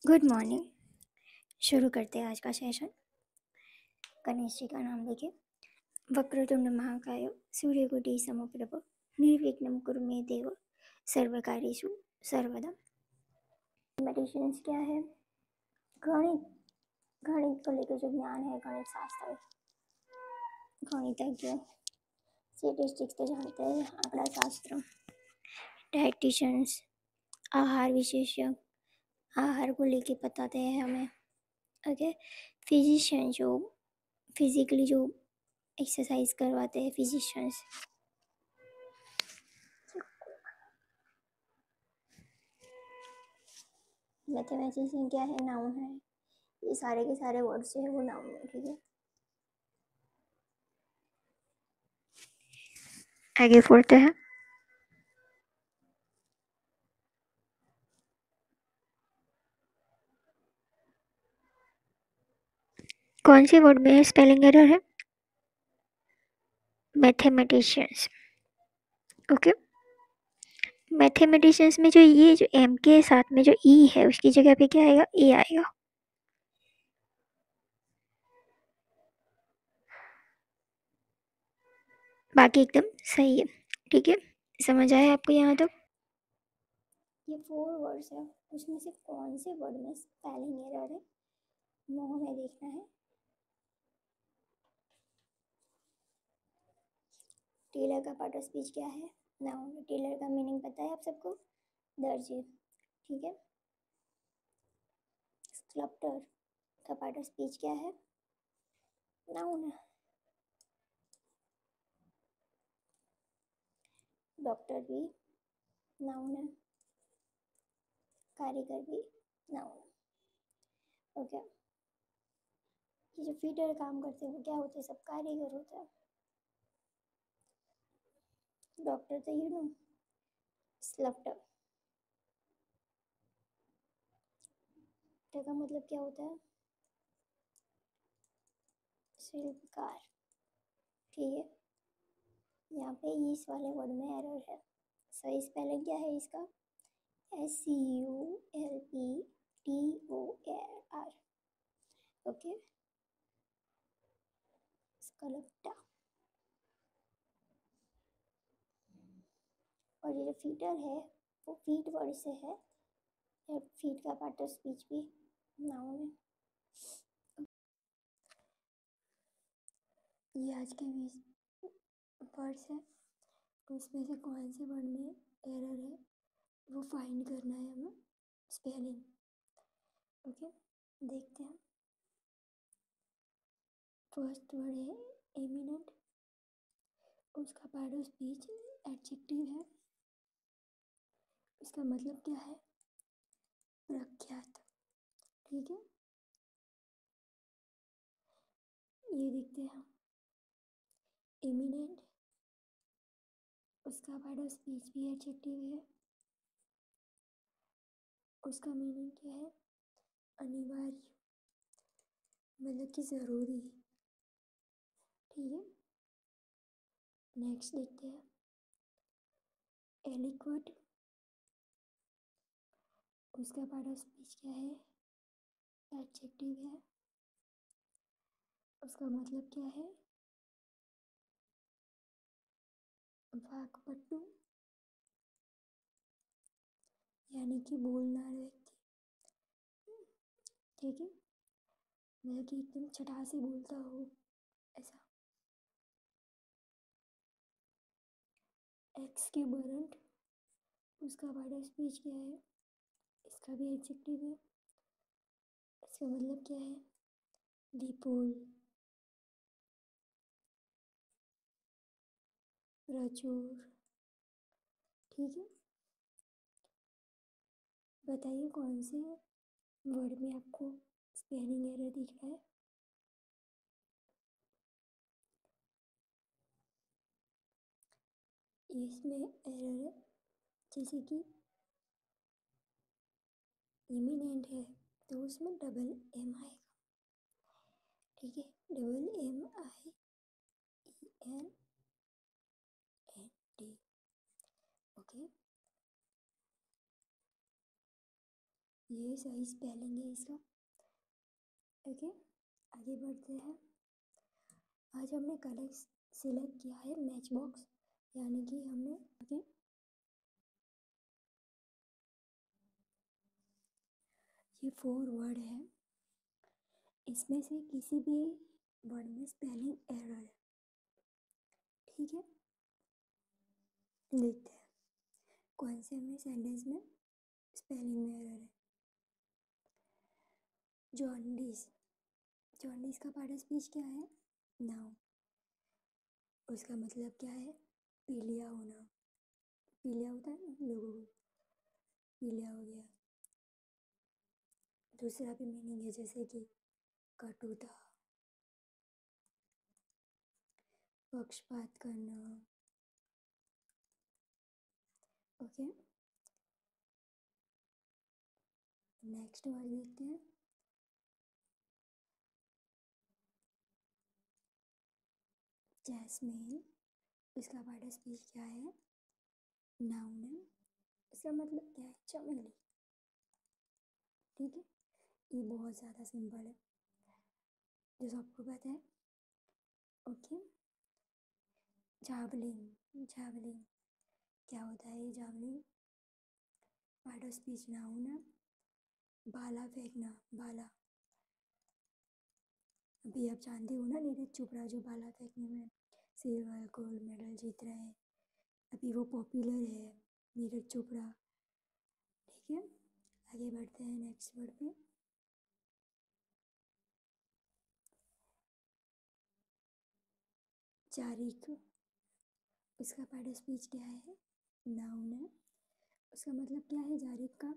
Good morning. शुरू करते हैं आज का सेशन। गणेश जी का नाम लेके। वक्रतुंड महाकाय सूर्यकोटि समप्रभ निर्विघ्नं कुरु मे देव सर्वकार्येषु सर्वदा। मेडिटेशंस क्या है? गणित गणित को लेकर जो ज्ञान है, गणित शास्त्र, गणितज्ञ, स्टेटिस्टिक्स तो जानते हैं, आंकड़ा शास्त्र, डाइटिशियंस, आहार विशेषज्ञ, आहार को लेके बताते हैं हमें। ओके, फिजिशियन जो फिजिकली जो एक्सरसाइज करवाते हैं, फिजिशियंस। मैथमेटिशियन क्या है? नाउन है। ये सारे के सारे वर्ड्स जो है वो नाउन है। ठीक है, आगे बढ़ते हैं। कौन से वर्ड में स्पेलिंग एरर है? मैथमेटिशियंस। ओके, मैथमेटिशियंस में जो ये जो एम के साथ में जो ई है उसकी जगह पे क्या आएगा? ए आएगा। बाकी एकदम सही है। ठीक है, समझ आया आपको यहाँ तक? ये 4 वर्ड्स है, उसमें से कौन से वर्ड में स्पेलिंग एरर है वो हमें देखना है। टेलर का पार्ट ऑफ स्पीच क्या है? नाउन। टेलर का मीनिंग पता है आप सबको? दर्जी। ठीक है। स्कल्प्टर का पार्ट ऑफ स्पीच क्या है? नाउन है। डॉक्टर भी नाउन है, कारीगर भी नाउन है। ओके, ये जो फीटर काम करते हैं वो क्या होते हैं? सब कारीगर होते हैं। डॉक्टर तो यू नो स्कल्प्टर का मतलब क्या होता है? शिल्पकार। ठीक है, यहाँ पे इस वाले वर्ड में एरर है। सही स्पेलिंग क्या है इसका? SCULPTOR। ओके, स्कल्प्टा। और ये जो फीटर है वो फीट वर्ड से है। फीट का पार्ट ऑफ स्पीच भी नाउन है। ये आज के 20 वर्ड्स हैं, उसमें से कौन से वर्ड में एरर है वो फाइंड करना है हमें। स्पेलिंग। ओके, देखते हैं। फर्स्ट वर्ड है एमिनेंट, उसका पार्ट ऑफ स्पीच एडजेक्टिव है। इसका मतलब क्या है? प्रख्यात। ठीक है, ये देखते हैं। एमिनेंट, उसका पार्ट ऑफ स्पीच भी एडजेक्टिव है। उसका मीनिंग क्या है? अनिवार्य, मतलब कि ज़रूरी। ठीक है, नेक्स्ट देखते हैं। एलिक्वेट, उसका पार्ट ऑफ स्पीच क्या है? एडजेक्टिव है। उसका मतलब क्या है? वाक्पटु, यानी कि बोलना व्यक्ति। ठीक है, मतलब कि एकदम चटा से बोलता हो ऐसा। एक्सक्यूबरेंट, उसका पार्ट ऑफ स्पीच क्या है? इसका भी एडजेक्टिव है। इसका मतलब क्या है? विपुल, प्रचुर। ठीक है, बताइए कौन से वर्ड में आपको स्पेलिंग एरर दिख रहा है? इसमें एरर है, जैसे कि इमिनेंट है तो उसमें डबल एम आएगा। ठीक है, DOUBLEMIENT। ओके, ये सही स्पेलिंग है इसका। ओके, आगे बढ़ते हैं। आज हमने कलर सिलेक्ट किया है मैच बॉक्स, यानी कि हमने ओके ये 4 वर्ड है, इसमें से किसी भी वर्ड में स्पेलिंग एरर है। ठीक है, देखते हैं कौन से हमें सेंटेंस में स्पेलिंग में एरर है। जॉन्डिस, जॉन्डिस का पार्ट ऑफ स्पीच क्या है? नाउन। उसका मतलब क्या है? पीलिया होना। पीलिया होता है ना लोगों को, पीलिया हो गया। दूसरा भी मीनिंग है जैसे कि कटुता, पक्षपात करना। ओके, नेक्स्ट वर्ड देखते हैं। जैस्मीन, उसका पार्ट ऑफ स्पीच क्या है? नाउन है। इसका मतलब क्या है? चमेली। ठीक है, ये बहुत ज़्यादा सिंपल है जो सबको पता है। ओके, जावलिन, जावलिन क्या होता है? ये javelin part of speech noun है। भाला फेंकना, भाला, अभी आप जानते हो ना नीरज चोपड़ा जो भाला फेंकने में सिल्वर गोल्ड मेडल जीत रहे हैं, अभी वो पॉपुलर है नीरज चोपड़ा। ठीक है, आगे बढ़ते हैं नेक्स्ट वर्ड पे। जारिक, उसका पार्ट ऑफ स्पीच क्या है? नाउन है। उसका मतलब क्या है जारिक का?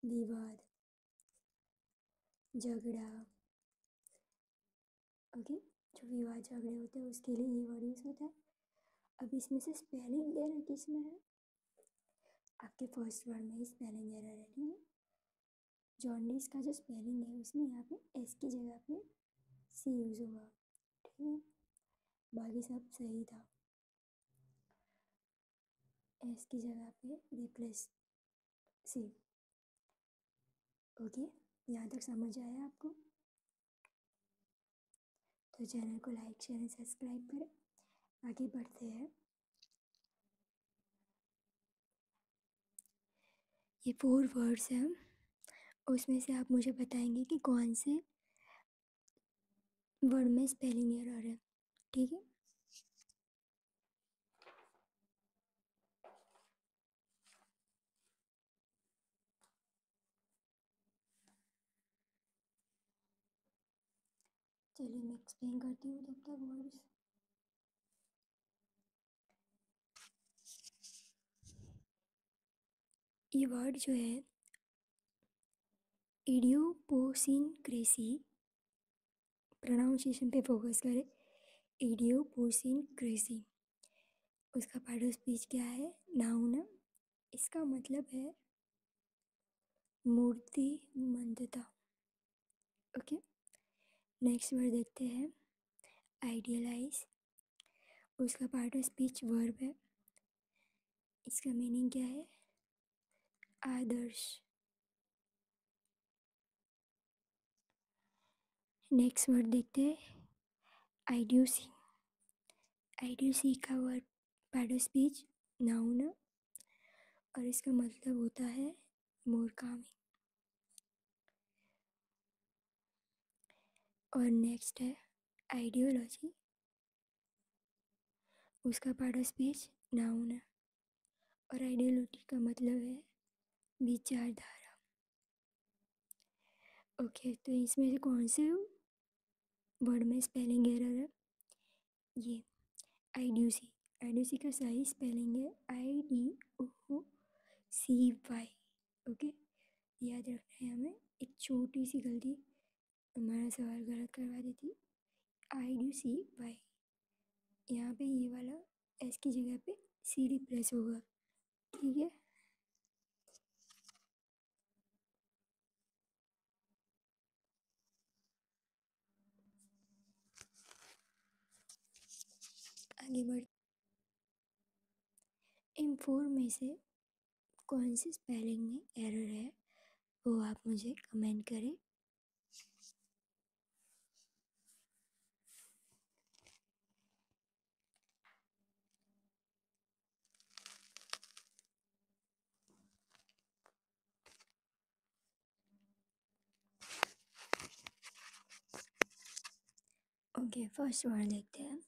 विवाद, झगड़ा। ओके, जो विवाद झगड़े होते हैं उसके लिए ये वर्ड यूज होता है। अब इसमें से स्पेलिंग एरर किस में है? आपके फर्स्ट वर्ड में ही स्पेलिंग एरर है। ठीक है, जॉन्डिस का जो स्पेलिंग है उसमें यहाँ पे एस की जगह पे सी यूज हुआ। ठीक है, बाकी सब सही था, एस की जगह पे रिप्लेस सी। ओके, यहाँ तक समझ आया आपको? तो चैनल को लाइक शेयर एंड सब्सक्राइब करें। आगे बढ़ते हैं। ये 4 वर्ड्स हैं, उसमें से आप मुझे बताएंगे कि कौन से वर्ड में स्पेलिंग एरर है। ठीक है, चलिए मैं एक्सप्लेन करती हूँ तब तक वर्ड्स। ये वर्ड जो है इडियोपोसिनक्रेसी, प्रोनाउंसिएशन पे फोकस करें। इडियोपोसिनक्रेसी, उसका पार्ट ऑफ स्पीच क्या है? नाउन है। इसका मतलब है मूर्तिमंतता। ओके, नेक्स्ट वर्ड देखते हैं। आइडियलाइज, उसका पार्ट ऑफ स्पीच वर्ब है। इसका मीनिंग क्या है? आदर्श। नेक्स्ट वर्ड देखते हैं। आइड्यूसी, आइड्यूसी का word part of speech noun है और इसका मतलब होता है मूर्खामी। और नेक्स्ट है आइडियोलॉजी, उसका पार्ट ऑफ स्पीच नाउन है और आइडियोलॉजी का मतलब है विचारधारा। ओके, तो इसमें से कौन से वर्ड में स्पेलिंग एरर है? ये आइड्यूसी, आइड्यूसी का सही स्पेलिंग है IDOCY। ओके, याद रखना है हमें। एक छोटी सी गलती हमारा सवाल गलत करवा देती। IDOCY, यहाँ पे ये वाला एस की जगह पे सी रिप्लेस होगा। ठीक है, आगे बढ़। इन 4 में से कौन सी स्पेलिंग में एरर है वो आप मुझे कमेंट करें। ओके, फर्स्ट वर्ड देखते हैं।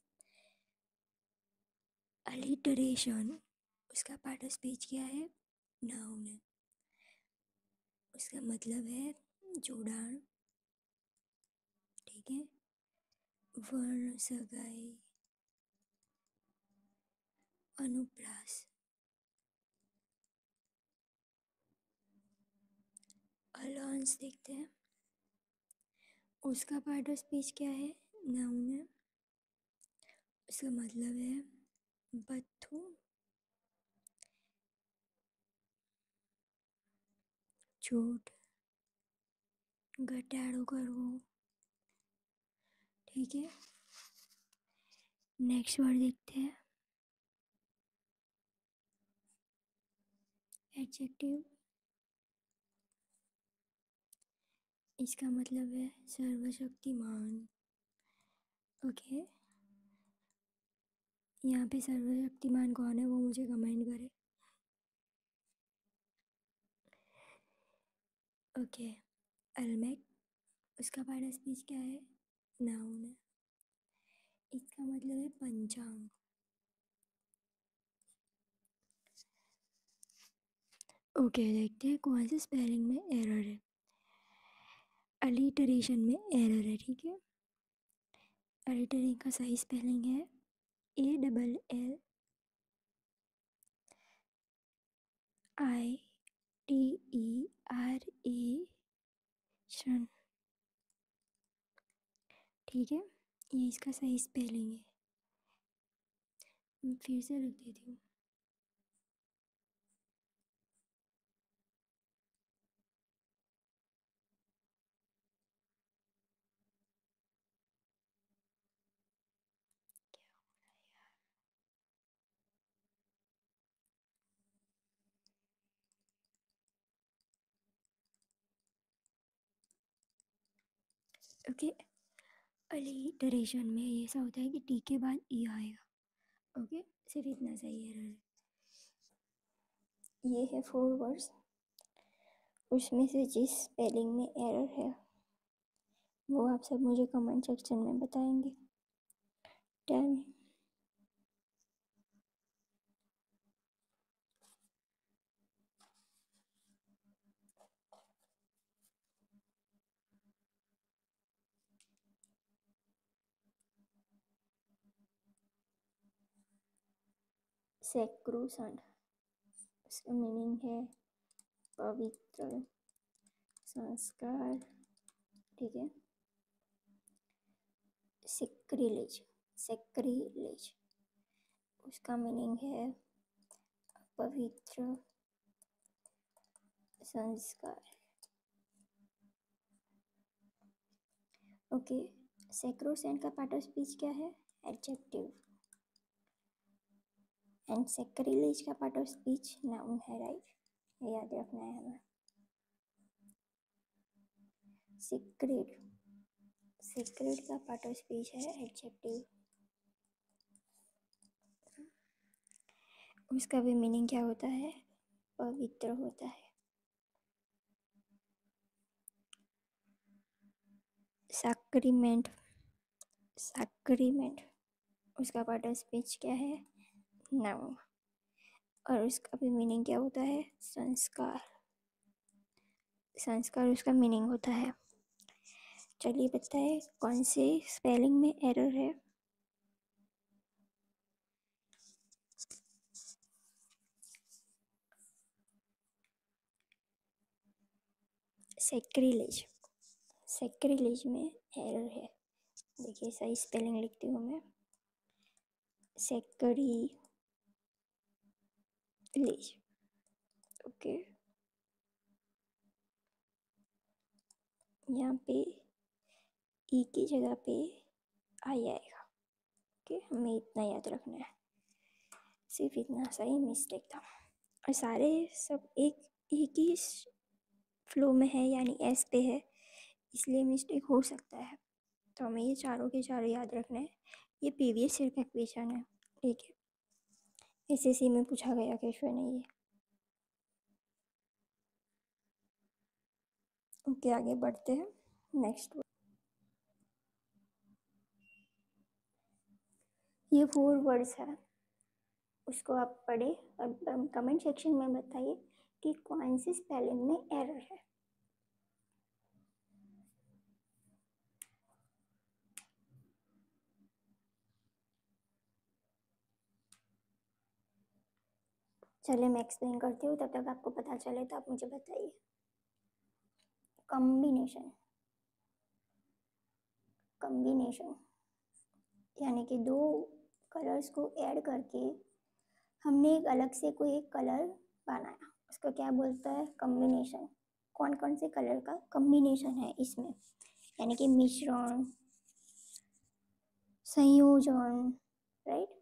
अलिटरेशन, उसका पार्ट ऑफ स्पीच क्या है? नाउन है। उसका मतलब है जोड़ान, ठीक है। वर्ण, सगाई, अनुप्रास। अलाउंस देखते हैं। उसका पार्ट ऑफ स्पीच क्या है? नाउन है। उसका मतलब है बथू, छूट, घटाड़ो करवो, ठीक है। नेक्स्ट वर्ड देखते हैं। एडजेक्टिव, इसका मतलब है सर्वशक्तिमान। ओके, यहाँ पे सर्वशक्तिमान कौन है वो मुझे कमेंट करे। ओके, अलमैक, उसका पार्ट ऑफ स्पीच क्या है? नाउन है। इसका मतलब है पंचांग। ओके, देखते हैं कौन से स्पेलिंग में एरर है। अलिटरेशन में एरर है, ठीक है। अलिटरेशन का सही स्पेलिंग है ALLITERATION, ठीक है। ये इसका सही स्पेलिंग है। मैं फिर से लिख देती हूँ। ओके, अलिटरेशन में ये ऐसा होता है कि टी के बाद ई आएगा। ओके, सिर्फ इतना सही एरर है। ये है 4 वर्ड्स, उसमें से जिस स्पेलिंग में एरर है वो आप सब मुझे कमेंट सेक्शन में बताएंगे। Tell me. सैक्रोसंट, इसका मीनिंग है पवित्र, संस्कार, ठीक है। सेक्रिलेज, सेक्रिलेज, उसका मीनिंग है पवित्र, संस्कार। ओके, सैक्रोसेंट का पार्ट ऑफ स्पीच क्या है? एडजेक्टिव। एंड सेक्रिलेज का पार्ट ऑफ स्पीच नाउन है, राइट? याद रखना है हमें। सीक्रेट, सीक्रेट का पार्ट ऑफ स्पीच है एडजेक्टिव। उसका भी मीनिंग क्या होता है? पवित्र होता है। सैक्रीमेंट, सैक्रीमेंट, उसका पार्ट ऑफ स्पीच क्या है? नाउन। और उसका भी मीनिंग क्या होता है? संस्कार, संस्कार उसका मीनिंग होता है। चलिए बताइए कौन से स्पेलिंग में एरर है? सेक्रिलेज, सेक्रिलेज में एरर है। देखिए सही स्पेलिंग लिखती हूँ मैं। सेक्रिलेज, ओके। यहाँ पे ई की जगह पे आई आएगा। ओके, हमें इतना याद रखना है, सिर्फ इतना सही मिस्टेक था। और सारे सब एक ही फ्लो में है यानी एस पे है, इसलिए मिस्टेक हो सकता है। तो हमें ये चारों के चारों याद रखना है। ये प्रीवियस ईयर का क्वेश्चन है, ठीक है, एसएससी में पूछा गया क्वेश्चन है ये। ओके, आगे बढ़ते हैं। नेक्स्ट, ये 4 वर्ड्स है, उसको आप पढ़े और कमेंट सेक्शन में बताइए कि कौन सी स्पेलिंग में एरर है। चलिए मैं एक्सप्लेन करती हूँ, तब तक आपको पता चले तो आप मुझे बताइए। कॉम्बिनेशन, कॉम्बिनेशन यानी कि दो कलर्स को ऐड करके हमने एक अलग से कोई एक कलर बनाया, उसको क्या बोलता है? कॉम्बिनेशन। कौन कौन से कलर का कॉम्बिनेशन है इसमें, यानी कि मिश्रण, संयोजन, राइट।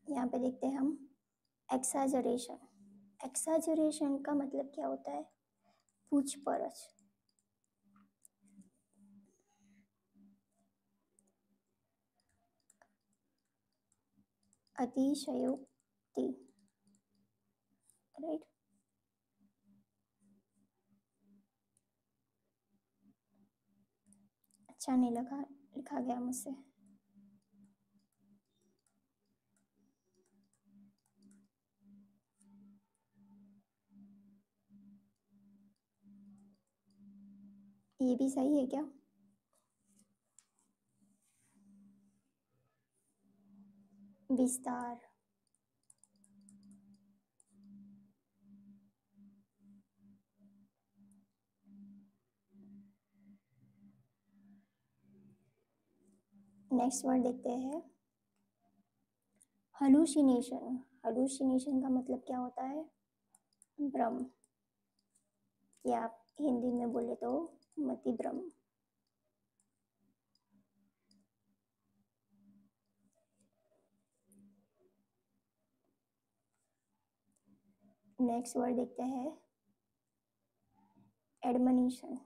यहाँ पे देखते हैं हम एक्साजरेशन। एक्साजरेशन का मतलब क्या होता है? पूछपरछ, अतिशयोक्ति, राइट। अच्छा नहीं लगा लिखा गया मुझसे। ये भी सही है क्या? विस्तार, नेक्स्ट वर्ड देखते हैं हलुसिनेशन। हलुसिनेशन का मतलब क्या होता है? भ्रम, या आप हिंदी में बोले तो मति भ्रम। नेक्स्ट वर्ड देखते हैं एडमनिशन।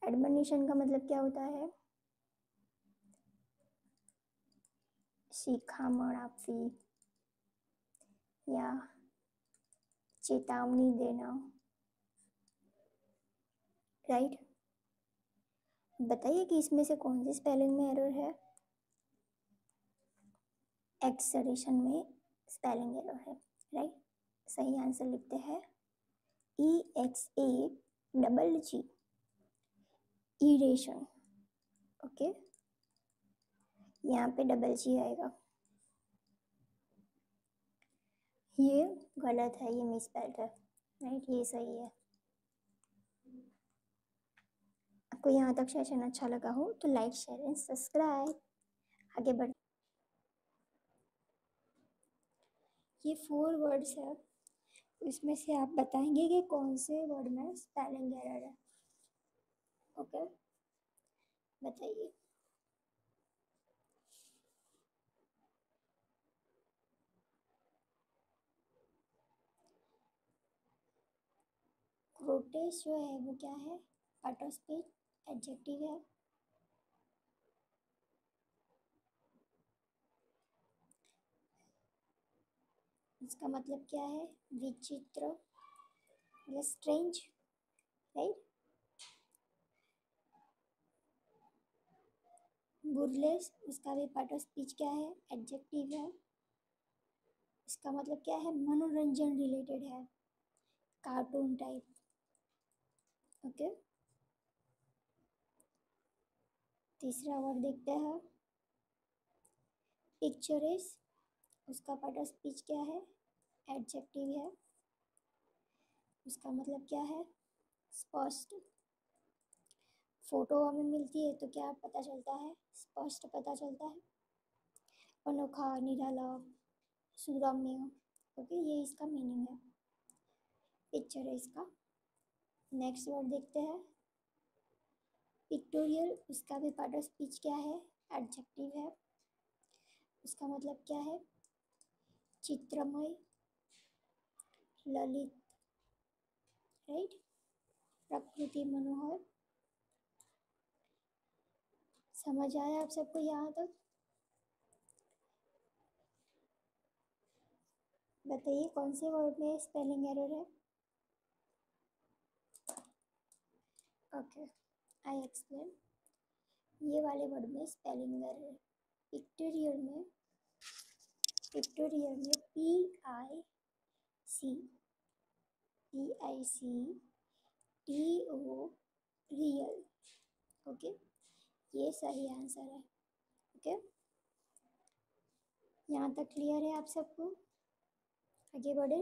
एडमनिशन का मतलब क्या होता है? शिखामण आपवी या चेतावनी देना, राइट। बताइए कि इसमें से कौन सी स्पेलिंग में एरर है? एक्सरेशन में स्पेलिंग एरर है, राइट। सही आंसर लिखते हैं EXAGG, इरेशन। ओके, यहाँ पे डबल जी आएगा, ये गलत है, ये मिसस्पेल्ड है, राइट, ये सही है। आपको यहाँ तक सेशन अच्छा लगा हो तो लाइक शेयर एंड सब्सक्राइब। आगे बढ़, ये 4 वर्ड्स है, इसमें से आप बताएंगे कि कौन से वर्ड में स्पेलिंग एरर है। ओके, बताइए। क्रोटेस जो है वो क्या है? पार्ट ऑफ स्पीच, एडजेक्टिव है। इसका मतलब क्या है? विचित्र, मतलब स्ट्रेंज, राइट। बुरलेस, उसका भी पार्ट ऑफ स्पीच क्या है? एडजेक्टिव है। इसका मतलब क्या है? मनोरंजन रिलेटेड है, कार्टून टाइप। ओके, तीसरा वर्ड देखते हैं पिक्चरेस। उसका पार्ट ऑफ स्पीच क्या है? एडजेक्टिव है। उसका मतलब क्या है? स्पष्ट। फोटो हमें मिलती है तो क्या पता चलता है? स्पष्ट पता चलता है, अनोखा, निराला, सुरम्य। ओके, ये इसका मीनिंग है, पिक्चर है इसका। नेक्स्ट वर्ड देखते हैं पिक्टोरियल। उसका भी पार्ट ऑफ स्पीच क्या है? एडजेक्टिव है। उसका मतलब क्या है? चित्रमय, ललित, राइट, प्रकृति मनोहर। समझ आया आप सबको यहाँ तक? बताइए कौन से वर्ड में स्पेलिंग एरर है? Okay, I explain. ये वाले वर्ड में स्पेलिंग एरर है। पिक्टोरियल में PICTO रियल। ओके, ये सही आंसर है। ओके, यहाँ तक क्लियर है आप सबको? आगे बढ़े।